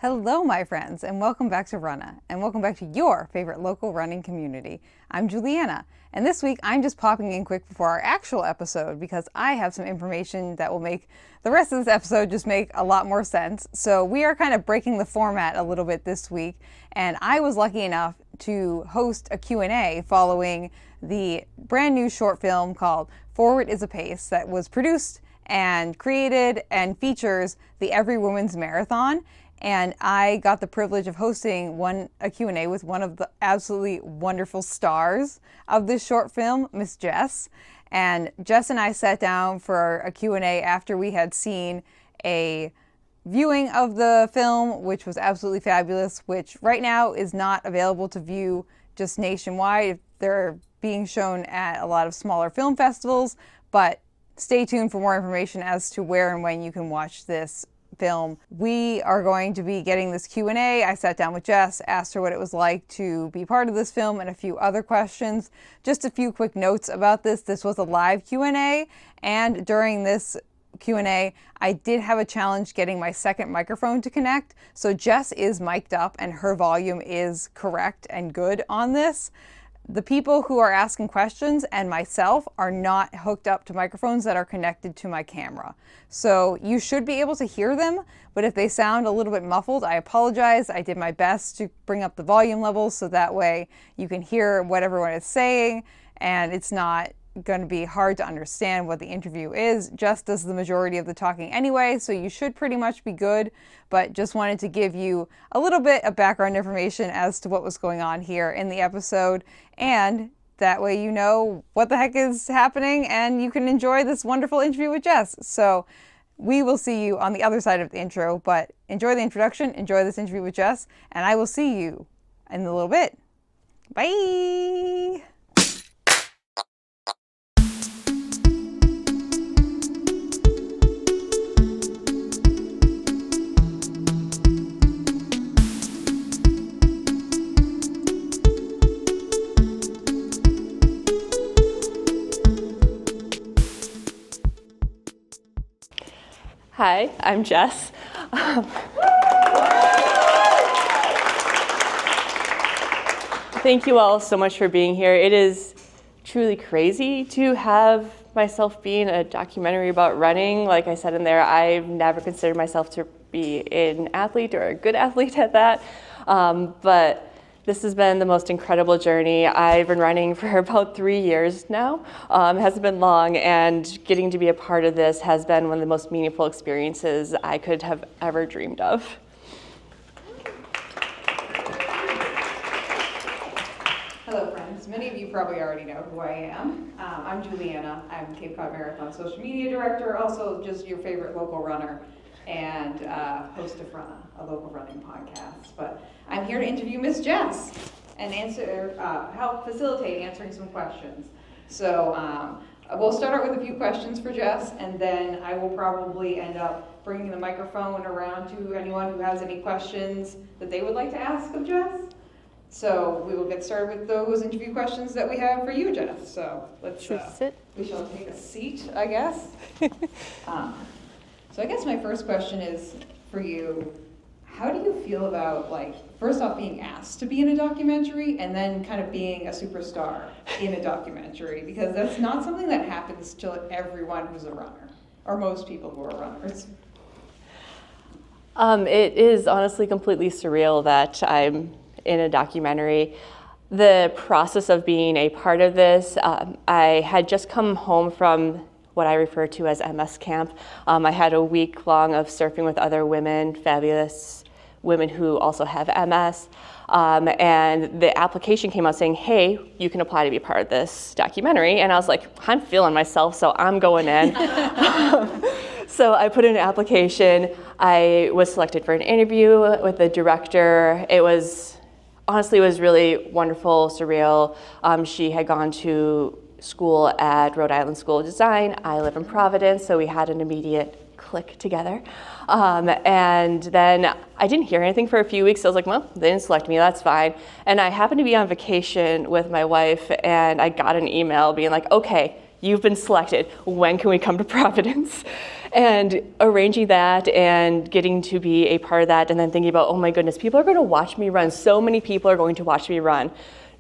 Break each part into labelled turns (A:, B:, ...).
A: Hello, my friends, and welcome back to RUNNAH, and welcome back to your favorite local running community. I'm Juliana, and this week I'm just popping in quick before our actual episode because I have some information that will make the rest of this episode just make a lot more sense. So we are kind of breaking the format a little bit this week, and I was lucky enough to host a Q&A following the brand new short film called Forward is a Pace that was produced and created and features the Every Woman's Marathon. And I got the privilege of hosting a Q&A with one of the absolutely wonderful stars of this short film, Miss Jess. And Jess and I sat down for a Q&A after we had seen a viewing of the film, which was absolutely fabulous, which right now is not available to view just nationwide. They're being shown at a lot of smaller film festivals, but stay tuned for more information as to where and when you can watch this film. We are going to be getting this Q&A. I sat down with Jess, asked her what it was like to be part of this film and a few other questions. Just a few quick notes about this. This was a live Q&A, and during this Q&A, I did have a challenge getting my second microphone to connect. So Jess is mic'd up and her volume is correct and good on this. The people who are asking questions and myself are not hooked up to microphones that are connected to my camera. So you should be able to hear them, but if they sound a little bit muffled, I apologize. I did my best to bring up the volume levels so that way you can hear what everyone is saying and it's not going to be hard to understand what the interview is. Jess does the majority of the talking anyway, so you should pretty much be good, but just wanted to give you a little bit of background information as to what was going on here in the episode, and that way you know what the heck is happening and you can enjoy this wonderful interview with Jess. So we will see you on the other side of the intro, but enjoy the introduction, enjoy this interview with Jess, and I will see you in a little bit. Bye!
B: Hi, I'm Jess. Thank you all so much for being here. It is truly crazy to have myself be in a documentary about running. Like I said in there, I've never considered myself to be an athlete or a good athlete at that, but this has been the most incredible journey. I've been running for about 3 years now. It hasn't been long, and getting to be a part of this has been one of the most meaningful experiences I could have ever dreamed of.
A: Hello friends, many of you probably already know who I am. I'm Juliana, I'm Cape Cod Marathon Social Media Director, also just your favorite local runner, and host of RUNNAH, a local running podcast. But I'm here to interview Miss Jess and help facilitate answering some questions. So we'll start out with a few questions for Jess, and then I will probably end up bringing the microphone around to anyone who has any questions that they would like to ask of Jess. So we will get started with those interview questions that we have for you, Jess. So let's
B: sit.
A: We shall take a seat, I guess. So I guess my first question is for you. How do you feel about, first off, being asked to be in a documentary and then kind of being a superstar in a documentary? Because that's not something that happens to everyone who's a runner, or most people who are runners.
B: It is honestly completely surreal that I'm in a documentary. The process of being a part of this, I had just come home from what I refer to as MS camp. I had a week long of surfing with other women, fabulous women who also have MS. And the application came out saying, hey, you can apply to be part of this documentary. And I was like, I'm feeling myself, so I'm going in. So I put in an application. I was selected for an interview with the director. It was really wonderful, surreal. She had gone to school at Rhode Island School of Design. I live in Providence, so we had an immediate click together. And then I didn't hear anything for a few weeks. I was like, well, they didn't select me, that's fine. And I happened to be on vacation with my wife, and I got an email being like, okay, you've been selected. When can we come to Providence? And arranging that and getting to be a part of that, and then thinking about, oh my goodness, people are going to watch me run. So many people are going to watch me run.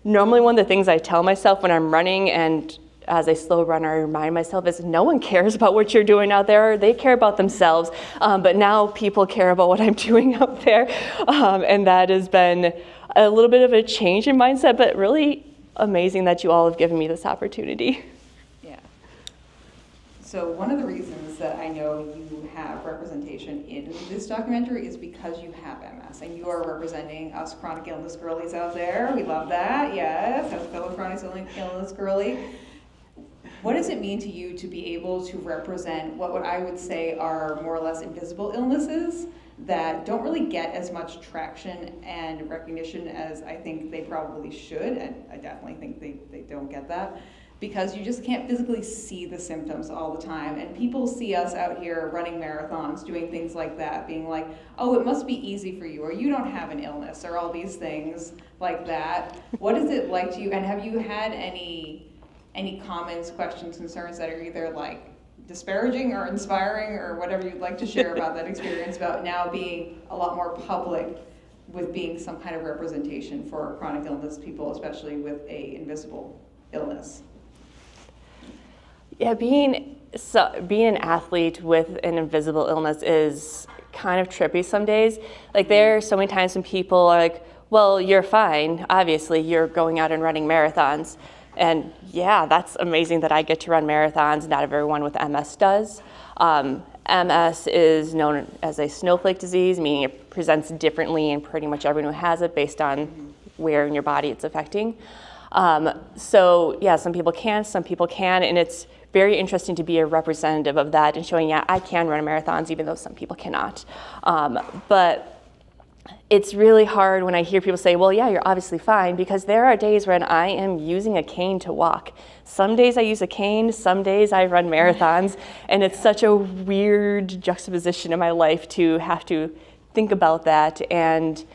B: Normally one of the things I tell myself when I'm running, and as a slow runner, I remind myself, is no one cares about what you're doing out there. They care about themselves. But now people care about what I'm doing out there. And that has been a little bit of a change in mindset, but really amazing that you all have given me this opportunity.
A: Yeah. So one of the reasons that I know you have representation in this documentary is because you have MS, and you are representing us chronic illness girlies out there. We love that, yes, as a fellow chronic illness girly. What does it mean to you to be able to represent what I would say are more or less invisible illnesses that don't really get as much traction and recognition as I think they probably should, and I definitely think they don't get that, because you just can't physically see the symptoms all the time. And people see us out here running marathons, doing things like that, being like, oh, it must be easy for you, or you don't have an illness, or all these things like that. What is it like to you, and have you had any comments, questions, concerns that are either like disparaging or inspiring or whatever you'd like to share about that experience, about now being a lot more public with being some kind of representation for chronic illness people, especially with a invisible illness?
B: Yeah, being an athlete with an invisible illness is kind of trippy some days. Like, there are so many times when people are like, well, you're fine, obviously you're going out and running marathons. And yeah, that's amazing that I get to run marathons. Not everyone with MS does. MS is known as a snowflake disease, meaning it presents differently in pretty much everyone who has it based on where in your body it's affecting. So yeah, some people can, some people can, and it's very interesting to be a representative of that and showing, yeah, I can run marathons even though some people cannot. But it's really hard when I hear people say, well, yeah, you're obviously fine, because there are days when I am using a cane to walk. Some days I use a cane, some days I run marathons, and it's such a weird juxtaposition in my life to have to think about that and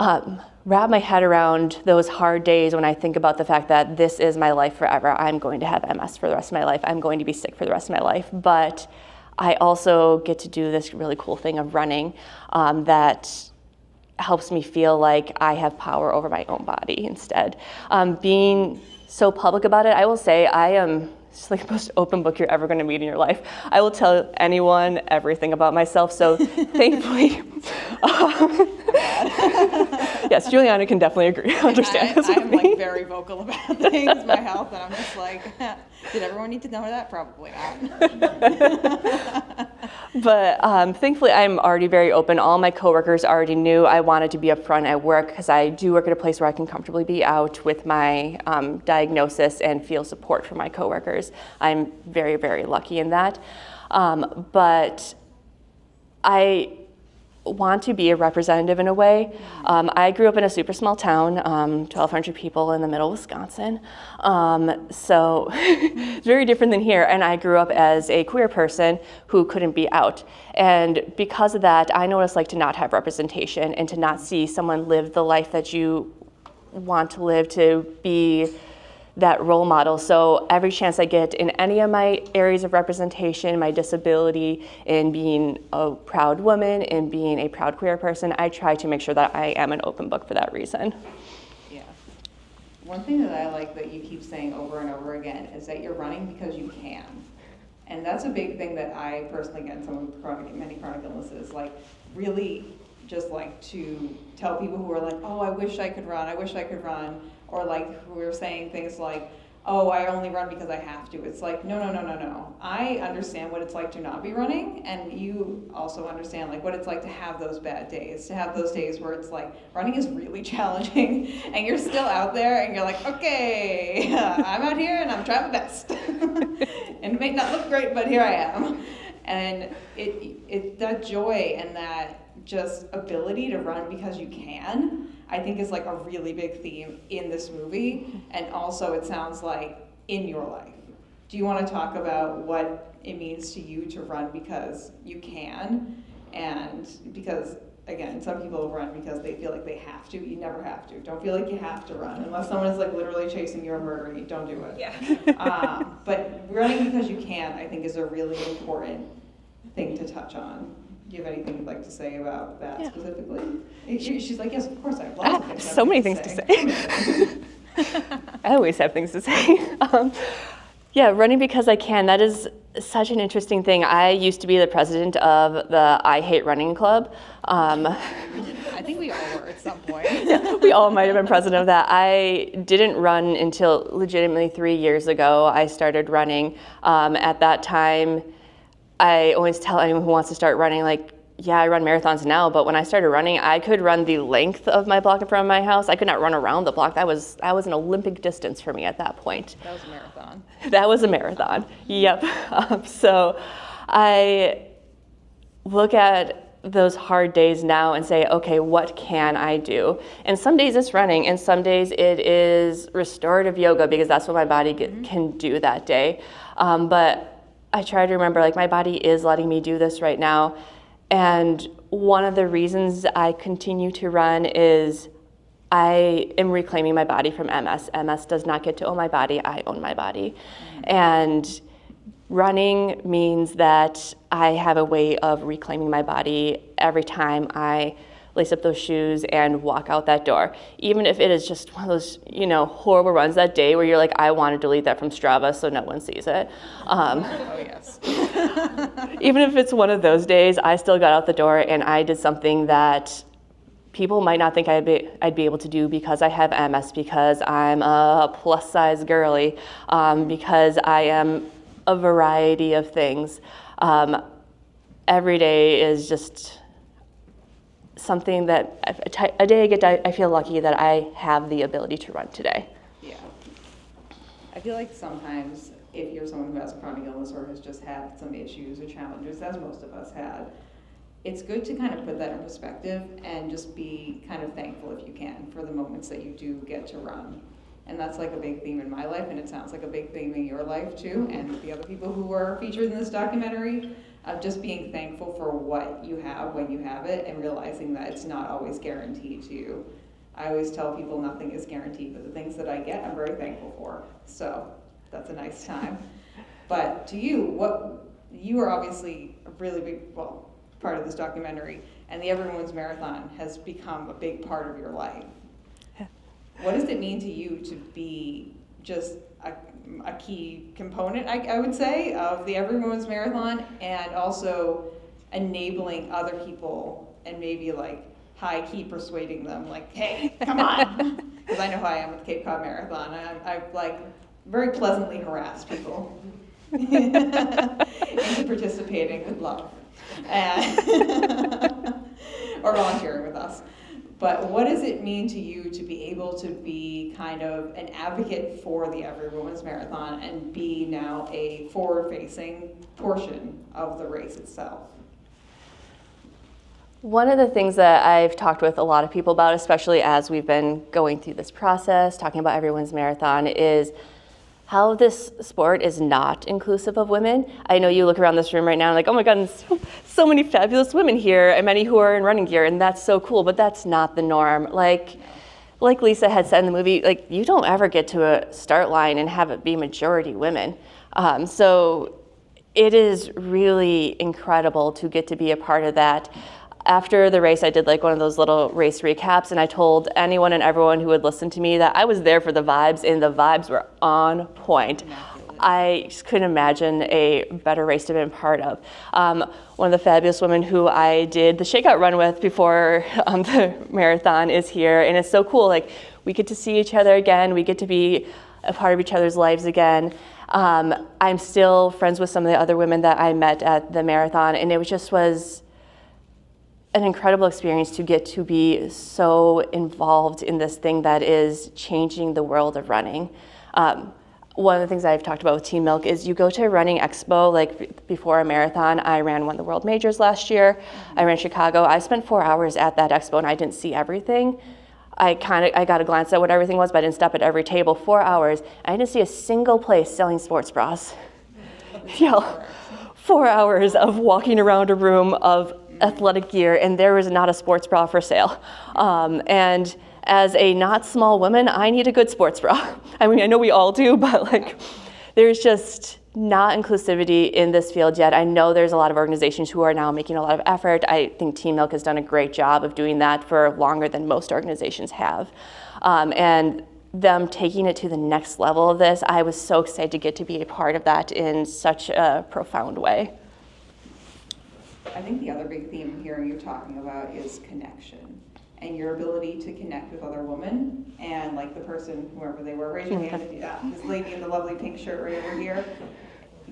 B: wrap my head around those hard days when I think about the fact that this is my life forever. I'm going to have MS for the rest of my life. I'm going to be sick for the rest of my life. But I also get to do this really cool thing of running that helps me feel like I have power over my own body instead. Being so public about it, I will say I am just like the most open book you're ever going to meet in your life. I will tell anyone everything about myself, so thankfully, yes, Juliana can definitely understand this with
A: I'm
B: me.
A: like very vocal about things, my health, and I'm just like, did everyone need to know that? Probably not.
B: But thankfully, I'm already very open. All my coworkers already knew I wanted to be upfront at work, because I do work at a place where I can comfortably be out with my diagnosis and feel support from my coworkers. I'm very, very lucky in that. But I want to be a representative in a way. I grew up in a super small town, 1,200 people in the middle of Wisconsin. So it's very different than here. And I grew up as a queer person who couldn't be out. And because of that, I know what it's like to not have representation and to not see someone live the life that you want to live, to be that role model. So every chance I get in any of my areas of representation, my disability, in being a proud woman, in being a proud queer person, I try to make sure that I am an open book for that reason.
A: Yeah. One thing that I like that you keep saying over and over again is that you're running because you can. And that's a big thing that I personally get in some of many chronic illnesses, like really just like to tell people who are like, oh, I wish I could run, I wish I could run. Or like who are saying things like, oh, I only run because I have to. It's like, no. I understand what it's like to not be running, and you also understand like what it's like to have those bad days, to have those days where it's like running is really challenging, and you're still out there, and you're like, okay, I'm out here and I'm trying my best. And it may not look great, but here I am. And it that joy and that just ability to run because you can, I think is like a really big theme in this movie, and also it sounds like in your life. Do you want to talk about what it means to you to run because you can, and because, again, some people run because they feel like they have to. You never have to. Don't feel like you have to run. Unless someone is like literally chasing you or murdering you, don't do it.
B: Yeah.
A: But running because you can, I think, is a really important thing to touch on. Do you have anything you'd like to say about that specifically? She's like, yes, of course, I have lots of things.
B: So many things to say. I always have things to say. Yeah, running because I can. That is such an interesting thing. I used to be the president of the I Hate Running Club.
A: I think we all were at some point.
B: Yeah, we all might have been president of that. I didn't run until legitimately 3 years ago. I started running. At that time, I always tell anyone who wants to start running, like, yeah, I run marathons now, but when I started running, I could run the length of my block in front of my house. I could not run around the block. That was an Olympic distance for me at that point.
A: That was a marathon.
B: That was a marathon, yep. So I look at those hard days now and say, okay, what can I do? And some days it's running, and some days it is restorative yoga, because that's what my body can do that day. But I try to remember, like, my body is letting me do this right now. And one of the reasons I continue to run is I am reclaiming my body from MS. MS does not get to own my body. I own my body. And running means that I have a way of reclaiming my body every time I lace up those shoes and walk out that door. Even if it is just one of those, horrible runs that day where you're like, I want to delete that from Strava so no one sees it.
A: Oh, yes.
B: Even if it's one of those days, I still got out the door and I did something that people might not think I'd be able to do, because I have MS, because I'm a plus size girly, because I am a variety of things. Every day is just something that a day I feel lucky that I have the ability to run today.
A: Yeah. I feel like sometimes if you're someone who has a chronic illness or has just had some issues or challenges, as most of us had, it's good to kind of put that in perspective and just be kind of thankful, if you can, for the moments that you do get to run. And that's like a big theme in my life, and it sounds like a big theme in your life too, and the other people who are featured in this documentary, of just being thankful for what you have when you have it, and realizing that it's not always guaranteed to you. I always tell people nothing is guaranteed, but the things that I get, I'm very thankful for. So that's a nice time. But to you, you are obviously a really big, part of this documentary, and the Everyone's Marathon has become a big part of your life. What does it mean to you to be just a key component, I would say, of the Everyone's Marathon, and also enabling other people and maybe like high-key persuading them, like, hey, come on, because I know how I am with the Cape Cod Marathon. I like very pleasantly harass people into participating with love or volunteering with us. But what does it mean to you to be able to be kind of an advocate for the Everyone's Marathon and be now a forward-facing portion of the race itself?
B: One of the things that I've talked with a lot of people about, especially as we've been going through this process, talking about Everyone's Marathon, is how this sport is not inclusive of women. I know you look around this room right now and like, oh my God, there's so many fabulous women here, and many who are in running gear, and that's so cool, but that's not the norm. Like Lisa had said in the movie, like, you don't ever get to a start line and have it be majority women. So it is really incredible to get to be a part of that. After the race, I did like one of those little race recaps, and I told anyone and everyone who would listen to me that I was there for the vibes, and the vibes were on point. I just couldn't imagine a better race to have been part of. One of the fabulous women who I did the shakeout run with before the marathon is here, and it's so cool. Like, we get to see each other again. We get to be a part of each other's lives again. I'm still friends with some of the other women that I met at the marathon, and it was an incredible experience to get to be so involved in this thing that is changing the world of running. One of the things I've talked about with Team Milk is you go to a running expo, like before a marathon. I ran one of the World Majors last year. I ran Chicago. I spent 4 hours at that expo and I didn't see everything. I got a glance at what everything was, but I didn't stop at every table. 4 hours. I didn't see a single place selling sports bras. 4 hours of walking around a room of athletic gear, and there was not a sports bra for sale. And as a not small woman, I need a good sports bra. I mean, I know we all do, but like, there's just not inclusivity in this field yet. I know there's a lot of organizations who are now making a lot of effort. I think Team Milk has done a great job of doing that for longer than most organizations have. And them taking it to the next level of this, I was so excited to get to be a part of that in such a profound way.
A: I think the other big theme I'm hearing you talking about is connection and your ability to connect with other women. And like the person, whoever they were, raise your hand. This lady in the lovely pink shirt right over here.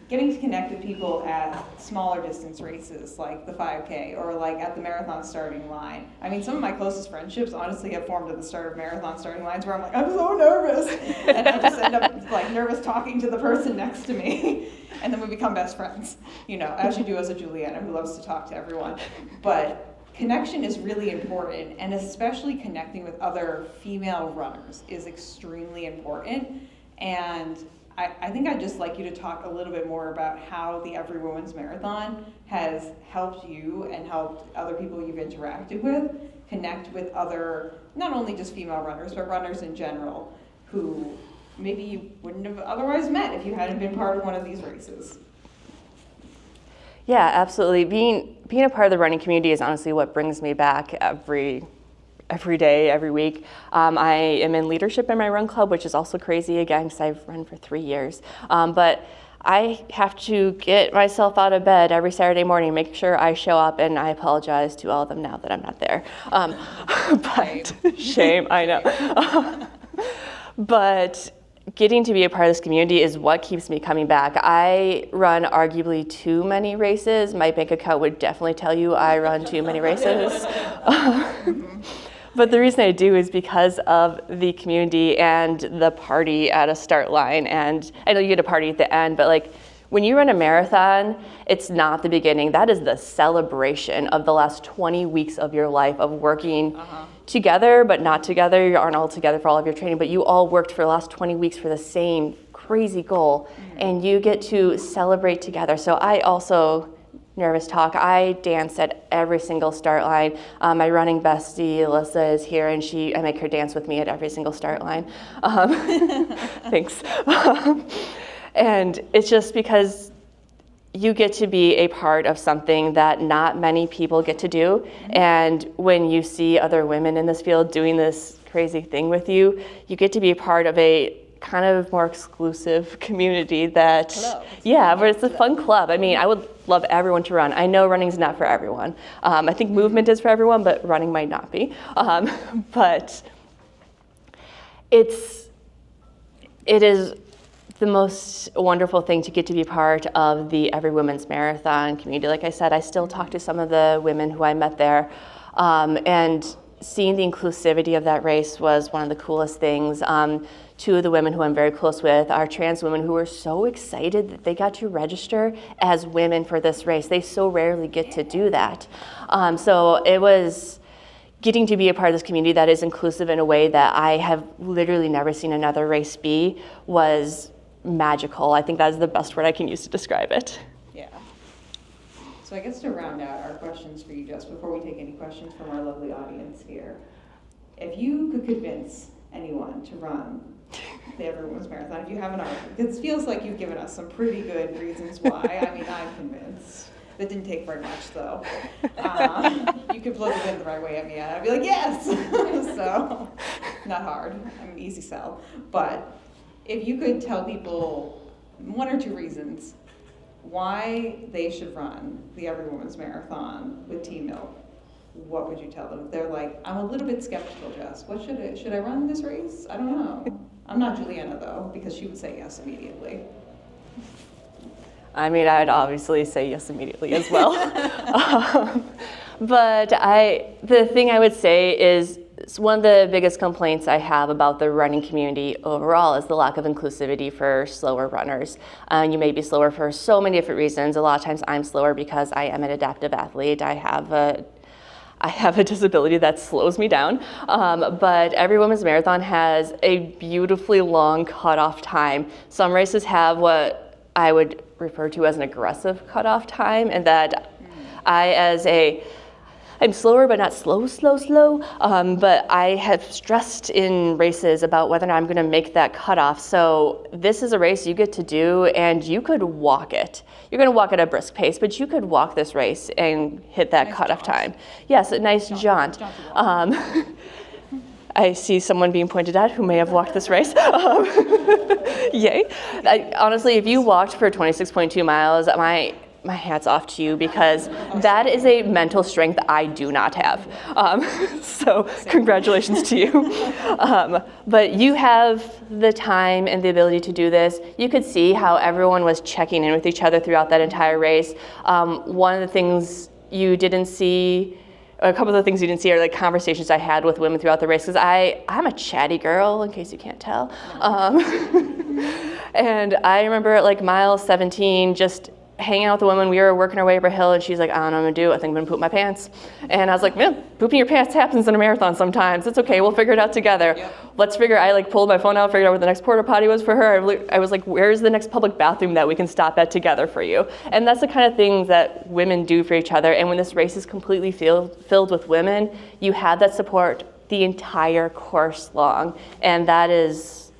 A: Getting to connect with people at smaller distance races like the 5K or like at the marathon starting line. I mean, some of my closest friendships honestly have formed at the start of marathon starting lines where I'm like, I'm so nervous. And I just end up like nervous talking to the person next to me. And then we become best friends, you know, as you do as a Juliana who loves to talk to everyone. But connection is really important, and especially connecting with other female runners is extremely important. And I think I'd just like you to talk a little bit more about how the Every Woman's Marathon has helped you and helped other people you've interacted with connect with other, not only just female runners, but runners in general who maybe you wouldn't have otherwise met if you hadn't been part of one of these races.
B: Yeah, absolutely. Being a part of the running community is honestly what brings me back every day, every week. I am in leadership in my run club, which is also crazy again because I've run for 3 years. But I have to get myself out of bed every Saturday morning, make sure I show up, and I apologize to all of them now that I'm not there. But shame, I know. But getting to be a part of this community is what keeps me coming back. I run arguably too many races. My bank account would definitely tell you I run too many races. But the reason I do is because of the community and the party at a start line. And I know you get a party at the end, but like when you run a marathon, it's not the beginning. That is the celebration of the last 20 weeks of your life of working together, but not together. You aren't all together for all of your training, but you all worked for the last 20 weeks for the same crazy goal, and you get to celebrate together. So I also, nervous talk, I dance at every single start line. My running bestie, Alyssa, is here, and I make her dance with me at every single start line. Thanks. And it's just because you get to be a part of something that not many people get to do. And when you see other women in this field doing this crazy thing with you, you get to be a part of a kind of more exclusive community that, yeah, but it's a fun club. I mean, I would love everyone to run. I know running's not for everyone. I think movement is for everyone, but running might not be. But it is the most wonderful thing to get to be part of the Every Women's Marathon community. Like I said, I still talk to some of the women who I met there, and seeing the inclusivity of that race was one of the coolest things. Two of the women who I'm very close with are trans women who were so excited that they got to register as women for this race. They so rarely get to do that. So it was getting to be a part of this community that is inclusive in a way that I have literally never seen another race be was magical. I think that is the best word I can use to describe it.
A: Yeah. So I guess to round out our questions for you, Jess, before we take any questions from our lovely audience here, if you could convince anyone to run the Every Woman's Marathon, if you have an argument, it feels like you've given us some pretty good reasons why. I mean, I'm convinced. That didn't take very much, though. You could plug it in the right way at me, and I'd be like, yes! So, not hard. I'm an easy sell. But if you could tell people one or two reasons why they should run the Every Woman's Marathon with Team Milk, what would you tell them? If they're like, I'm a little bit skeptical, Jess. What should I run this race? I don't know. I'm not Juliana, though, because she would say yes immediately.
B: I mean, I'd obviously say yes immediately as well. But the thing I would say is one of the biggest complaints I have about the running community overall is the lack of inclusivity for slower runners. You may be slower for so many different reasons. A lot of times I'm slower because I am an adaptive athlete. I have a disability that slows me down, but Every Women's Marathon has a beautifully long cutoff time. Some races have what I would refer to as an aggressive cutoff time, and that I, as a I'm slower, but not slow. But I have stressed in races about whether or not I'm going to make that cutoff. So this is a race you get to do, and you could walk it. You're going to walk at a brisk pace, but you could walk this race and hit that cutoff time. Yes, a nice jaunt. I see someone being pointed at who may have walked this race. Yay. Honestly, if you walked for 26.2 miles, my hat's off to you, because that is a mental strength I do not have. So congratulations to you. But you have the time and the ability to do this. You could see how everyone was checking in with each other throughout that entire race. One of the things you didn't see, a couple of the things you didn't see are like conversations I had with women throughout the race, because I'm a chatty girl, in case you can't tell. And I remember at like mile 17, just hanging out with the woman. We were working our way up a hill, and she's like, I don't know what I'm gonna do. I think I'm gonna poop my pants. And I was like, man, pooping your pants happens in a marathon sometimes. It's okay, we'll figure it out together. Yep. I like pulled my phone out, figured out where the next porta potty was for her. I was like, where's the next public bathroom that we can stop at together for you? And that's the kind of things that women do for each other. And when this race is completely filled with women, you have that support the entire course long. And that is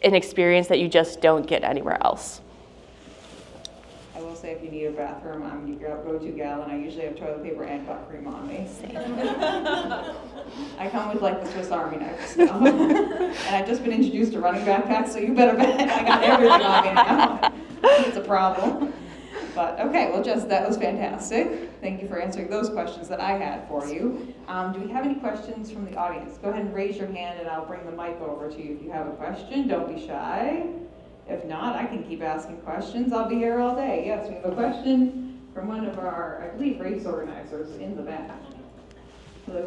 B: an experience that you just don't get anywhere else.
A: If you need a bathroom, I'm your go-to gal, and I usually have toilet paper and butt cream on me. I come with like the Swiss Army knife stuff. And I've just been introduced to running backpacks, so you better bet I got everything on me now. It's a problem. But okay, well, Jess, that was fantastic. Thank you for answering those questions that I had for you. Do we have any questions from the audience? Go ahead and raise your hand, and I'll bring the mic over to you if you have a question. Don't be shy. If not, I can keep asking questions. I'll be here all day. Yes, we have a question from one of our, I believe, race organizers in the back. Hello.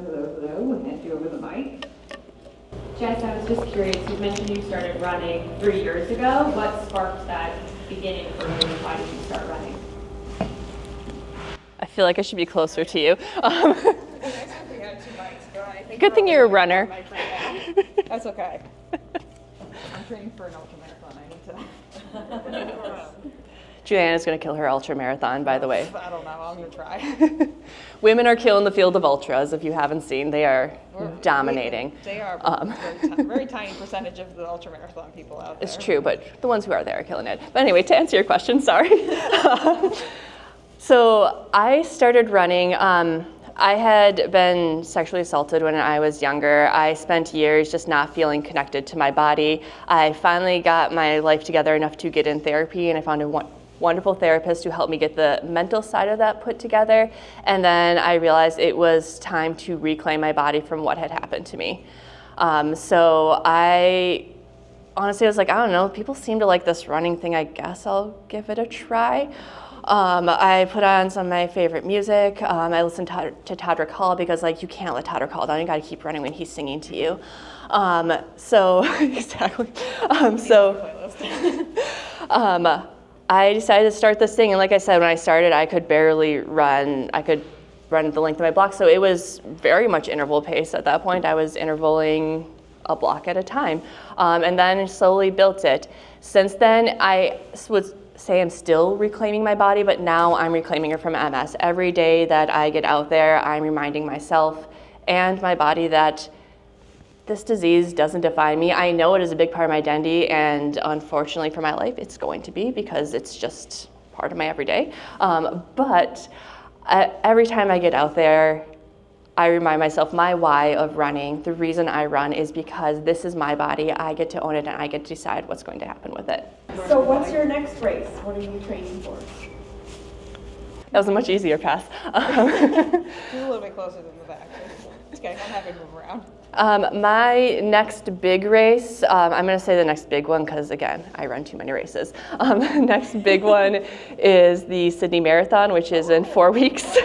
A: We'll hand you over the mic.
C: Jess, I was just curious, you mentioned you started running 3 years ago. What sparked that beginning for you? Why did you start running?
B: I feel like I should be closer to you. Good thing you're a runner.
A: That's okay. I'm training for an ultramarathon. I need to.
B: Juliana's going to kill her ultra marathon, by the way.
A: I don't know. I'm going to try.
B: Women are killing the field of ultras. If you haven't seen, they are dominating.
A: They are a very tiny percentage of the ultramarathon people out there.
B: It's true, but the ones who are there are killing it. But anyway, to answer your question, sorry. So I started running. I had been sexually assaulted when I was younger. I spent years just not feeling connected to my body. I finally got my life together enough to get in therapy, and I found a wonderful therapist who helped me get the mental side of that put together. And then I realized it was time to reclaim my body from what had happened to me. So I honestly was like, I don't know, people seem to like this running thing. I guess I'll give it a try. I put on some of my favorite music. I listened to Todrick Hall because, like, you can't let Todrick Hall down. You got to keep running when he's singing to you. Exactly. I decided to start this thing, and like I said, when I started, I could barely run. I could run the length of my block, so it was very much interval pace at that point. I was intervaling a block at a time, and then slowly built it. Since then, I would say I'm still reclaiming my body, but now I'm reclaiming it from MS. Every day that I get out there, I'm reminding myself and my body that this disease doesn't define me. I know it is a big part of my identity, and unfortunately for my life, it's going to be, because it's just part of my everyday. But every time I get out there, I remind myself my why of running. The reason I run is because this is my body. I get to own it, and I get to decide what's going to happen with it.
C: So what's your next race? What are you training for?
B: That was a much easier pass.
A: She's a little bit closer than the back. It's okay, I'm happy to move around.
B: My next big race, I'm going to say the next big one because, again, I run too many races. The next big one is the Sydney Marathon, which is in 4 weeks.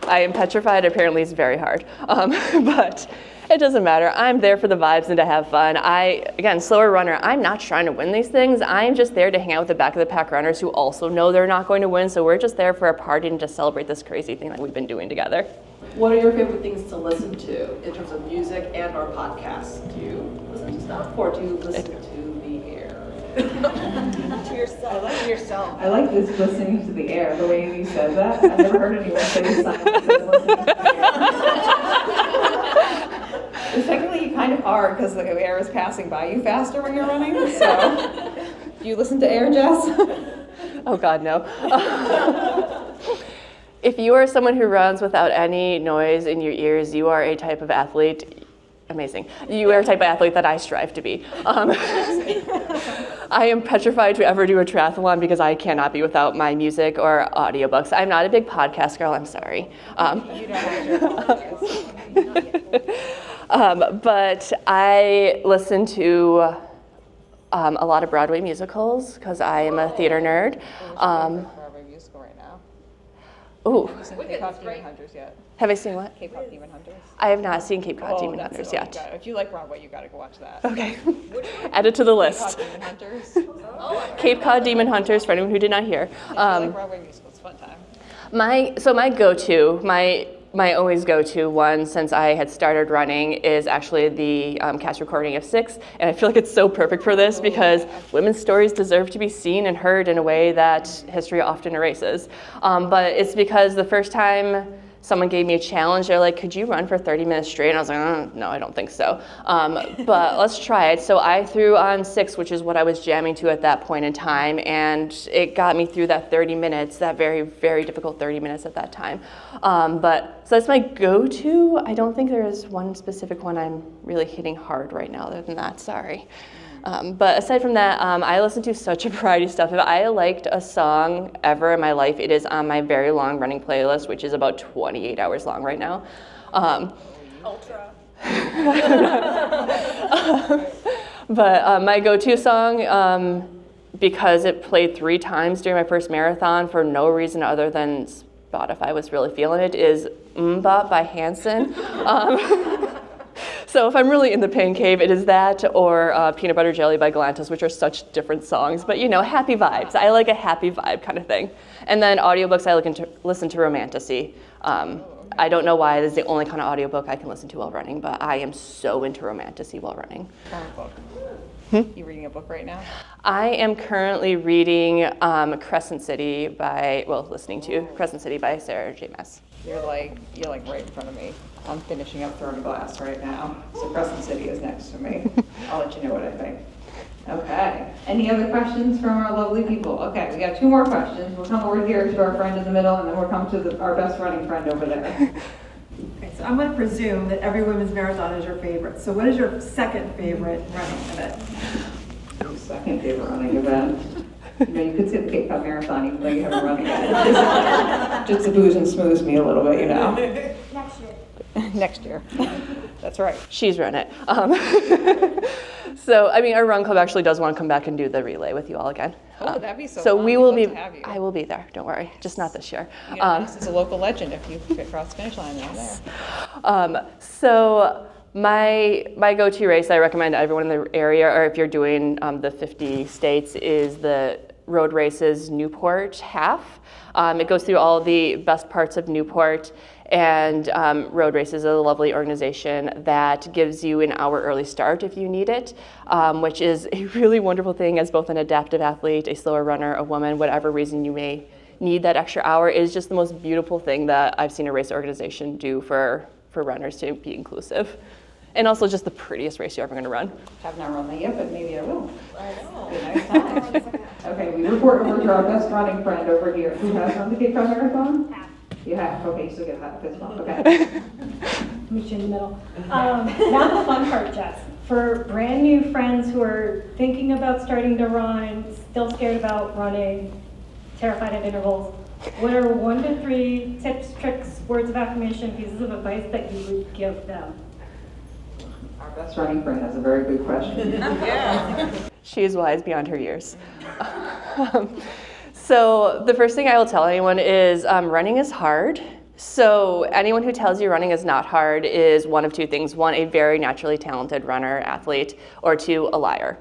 B: I am petrified. Apparently it's very hard, but it doesn't matter. I'm there for the vibes and to have fun. Again, slower runner, I'm not trying to win these things. I'm just there to hang out with the back of the pack runners who also know they're not going to win, so we're just there for a party and to celebrate this crazy thing that we've been doing together.
D: What are your favorite things to listen to in terms of music and or podcasts? Do you listen to stuff, or do you listen to the air?
A: I like this listening to the air, the way you said that. I've never heard anyone say the sign that says listening to the air. It's technically kind of hard because the air is passing by you faster when you're running, so. Do you listen to air, Jess?
B: Oh God, no. If you are someone who runs without any noise in your ears, you are a type of athlete. Amazing. You are a type of athlete that I strive to be. I am petrified to ever do a triathlon because I cannot be without my music or audiobooks. I'm not a big podcast girl, I'm sorry. But I listen to a lot of Broadway musicals because I am a theater nerd.
A: Broadway musical right now.
B: Ooh,
A: Have you seen K-pop Demon Hunters yet?
B: have I seen what?
A: K-pop Demon Hunters.
B: I have not seen Cape Cod Demon
A: that's
B: Hunters
A: it.
B: yet.
A: If you like Broadway, you gotta go watch that.
B: Okay, add it to the
A: K-pop
B: list.
A: Demon Hunters.
B: Cape Cod Demon Hunters, for anyone who did not hear.
A: If you like Broadway musicals, fun time.
B: My go-to, my always go-to one since I had started running is actually the cast recording of 6, and I feel like it's so perfect for this because women's stories deserve to be seen and heard in a way that history often erases. But it's because the first time someone gave me a challenge, they're like, could you run for 30 minutes straight? And I was like, no, I don't think so. But let's try it. So I threw on 6, which is what I was jamming to at that point in time. And it got me through that 30 minutes, that very, very difficult 30 minutes at that time. So that's my go-to. I don't think there is one specific one I'm really hitting hard right now other than that, sorry. But aside from that, I listen to such a variety of stuff. If I liked a song ever in my life, it is on my very long running playlist, which is about 28 hours long right now.
D: Ultra.
B: But my go-to song, because it played 3 times during my first marathon for no reason other than Spotify was really feeling it, is Mbop by Hanson. So if I'm really in the pain cave, it is that or Peanut Butter Jelly by Galantis, which are such different songs, but you know, happy vibes. I like a happy vibe kind of thing. And then audiobooks, I listen to Romantasy. I don't know why, this is the only kind of audiobook I can listen to while running, but I am so into Romantasy while running.
A: Book. You reading a book right now?
B: I am currently reading listening to Crescent City by Sarah J. Maas.
A: You're like right in front of me. I'm finishing up Throne of Glass right now. So Crescent City is next to me. I'll let you know what I think. Okay. Any other questions from our lovely people? Okay, we got 2 more questions. We'll come over here to our friend in the middle, and then we'll come to our best running friend over there.
E: Okay, so I'm going to presume that every women's marathon is your favorite. So what is your second favorite running event?
A: Your second favorite running event? You know, you could say the Cape Cod Marathon even though you haven't run it. Just to booze and smooze me a little bit, you know.
C: Next year.
A: Next year. That's right.
B: She's run it. So, I mean, our run club actually does want to come back and do the relay with you all again.
A: Oh, that'd be so
B: So
A: fun.
B: we will
A: We'd
B: be,
A: love to have you.
B: I will be there, don't worry, just not this year.
A: You know, this is a local legend if you cross the finish line down there.
B: So my go-to race I recommend to everyone in the area, or if you're doing the 50 states, is the Road Races Newport half. It goes through all the best parts of Newport, and Road Races is a lovely organization that gives you an hour early start if you need it, which is a really wonderful thing as both an adaptive athlete, a slower runner, a woman, whatever reason you may need that extra hour. Is just the most beautiful thing that I've seen a race organization do for runners to be inclusive. And also just the prettiest race you're ever going to run.
A: Have not run that yet, but maybe I will. I know. Be a nice time. Okay, we report over to our best running friend over here. Who has run the Cape Cod Marathon? You have. Okay, so get that fist bump. Okay.
F: Meet you in the middle. Now the fun part, Jess. For brand new friends who are thinking about starting to run, still scared about running, terrified at intervals, what are 1 to 3 tips, tricks, words of affirmation, pieces of advice that you would give them?
A: Our best running friend has a very good question. Yeah.
B: She is wise beyond her years. So the first thing I will tell anyone is running is hard. So anyone who tells you running is not hard is one of 2 things. 1, a very naturally talented runner, athlete, or 2, a liar.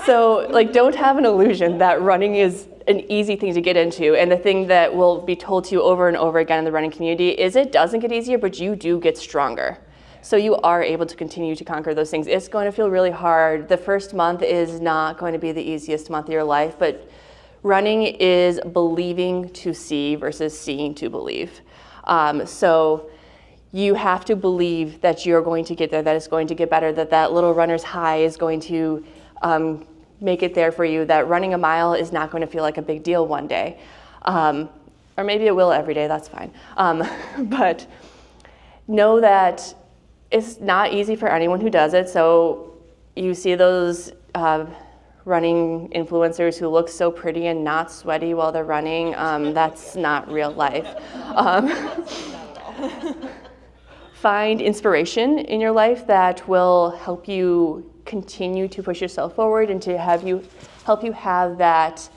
B: So don't have an illusion that running is an easy thing to get into. And the thing that will be told to you over and over again in the running community is it doesn't get easier, but you do get stronger. So you are able to continue to conquer those things. It's going to feel really hard. The first month is not going to be the easiest month of your life, but running is believing to see versus seeing to believe. So you have to believe that you're going to get there, that it's going to get better, that little runner's high is going to make it there for you, that running a mile is not going to feel like a big deal one day. Or maybe it will every day, that's fine. But know that it's not easy for anyone who does it. So you see those running influencers who look so pretty and not sweaty while they're running. That's not real life. Find inspiration in your life that will help you continue to push yourself forward and to help you have that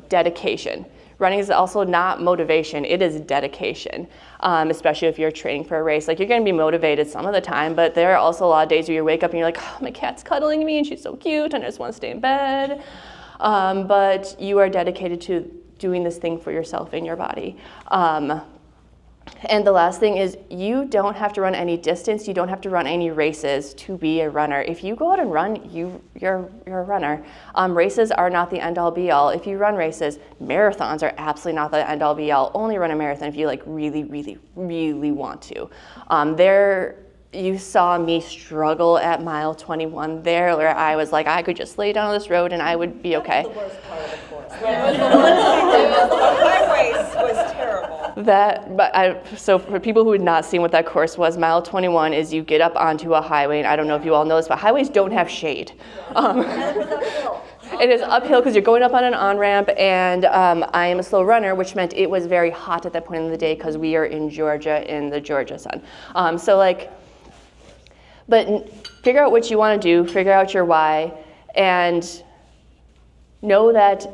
B: dedication. Running is also not motivation, it is dedication, especially if you're training for a race. Like, you're gonna be motivated some of the time, but there are also a lot of days where you wake up and you're like, oh, my cat's cuddling me and she's so cute and I just wanna stay in bed. But you are dedicated to doing this thing for yourself in your body. And the last thing is, you don't have to run any distance, you don't have to run any races to be a runner. If you go out and run, you're a runner. Races are not the end all be all. If you run races, marathons are absolutely not the end all be all. Only run a marathon if you like really, really, really want to. You saw me struggle at mile 21 there, where I was like, I could just lay down on this road and I would be okay.
D: That was the worst part of the course. My race was terrible.
B: So for people who had not seen what that course was, mile 21 is you get up onto a highway, and I don't know if you all know this, but highways don't have shade. It is uphill because you're going up on an on-ramp, and I am a slow runner, which meant it was very hot at that point in the day because we are in Georgia in the Georgia sun. But figure out what you want to do, figure out your why, and know that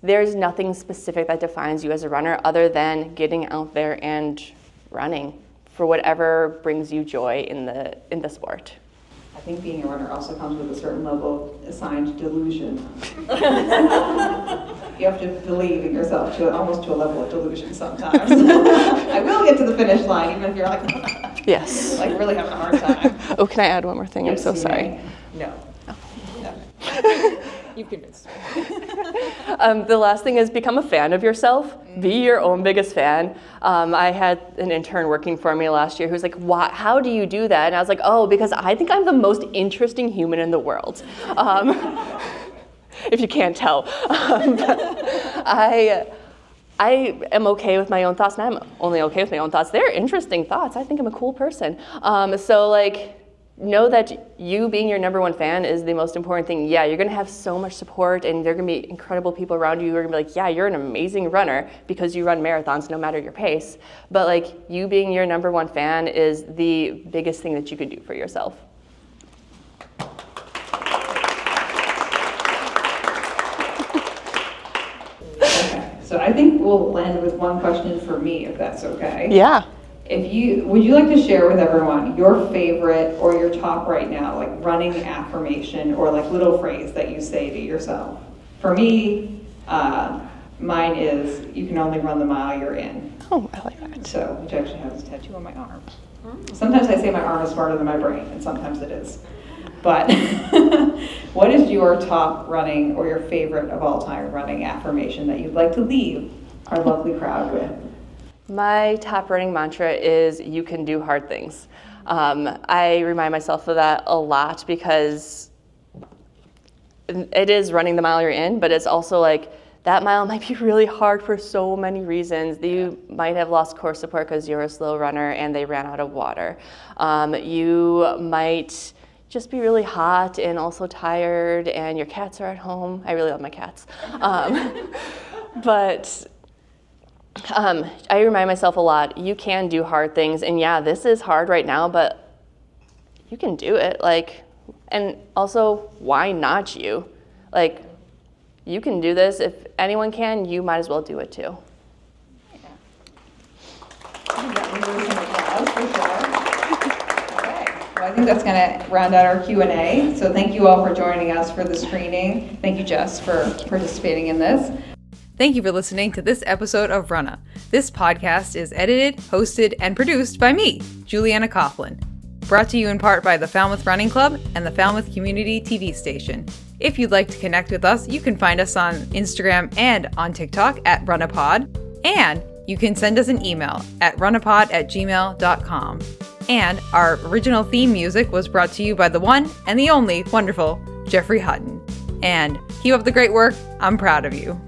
B: there's nothing specific that defines you as a runner other than getting out there and running for whatever brings you joy in the sport.
E: I think being a runner also comes with a certain level of assigned delusion. You have to believe in yourself almost to a level of delusion sometimes. I will get to the finish line, even if you're like,
B: yes,
E: like really having a hard time.
B: Oh, can I add one more thing?
E: Yes,
B: I'm so sorry.
E: No. You've convinced me.
B: The last thing is become a fan of yourself. Be your own biggest fan. I had an intern working for me last year who's like, how do you do that? And I was like, oh, because I think I'm the most interesting human in the world. If you can't tell. I am okay with my own thoughts, and I'm only okay with my own thoughts. They're interesting thoughts. I think I'm a cool person. Know that you being your number one fan is the most important thing. Yeah, you're gonna have so much support, and there are gonna be incredible people around you who are gonna be like, yeah, you're an amazing runner because you run marathons no matter your pace. But like, you being your number one fan is the biggest thing that you could do for yourself.
E: Okay, so I think we'll end with one question for me, if that's okay.
B: Yeah.
E: Would you like to share with everyone your favorite or your top right now, like running affirmation or like little phrase that you say to yourself? For me, mine is, you can only run the mile you're in.
B: Oh, I like that.
E: So, which I actually have this tattoo on my arm. Sometimes I say my arm is smarter than my brain, and sometimes it is. But what is your top running or your favorite of all time running affirmation that you'd like to leave our lovely crowd with?
B: My top running mantra is, you can do hard things. I remind myself of that a lot because it is running the mile you're in, but it's also like, that mile might be really hard for so many reasons. You might have lost core support because you're a slow runner and they ran out of water. You might just be really hot and also tired, and your cats are at home. I really love my cats. But I remind myself a lot, you can do hard things, and yeah, this is hard right now, but you can do it. And also, why not you? You can do this. If anyone can, you might as well do it too.
E: I think that's going to round out our Q&A. So thank you all for joining us for the screening. Thank you, Jess, for participating in this.
A: Thank you for listening to this episode of RUNNAH. This podcast is edited, hosted, and produced by me, Juliana Coughlin. brought to you in part by the Falmouth Running Club and the Falmouth Community TV station. If you'd like to connect with us, you can find us on Instagram and on TikTok at RUNNAHPod, and you can send us an email at runnahpod@gmail.com. And our original theme music was brought to you by the one and the only wonderful Jeffrey Hutton. And keep up the great work. I'm proud of you.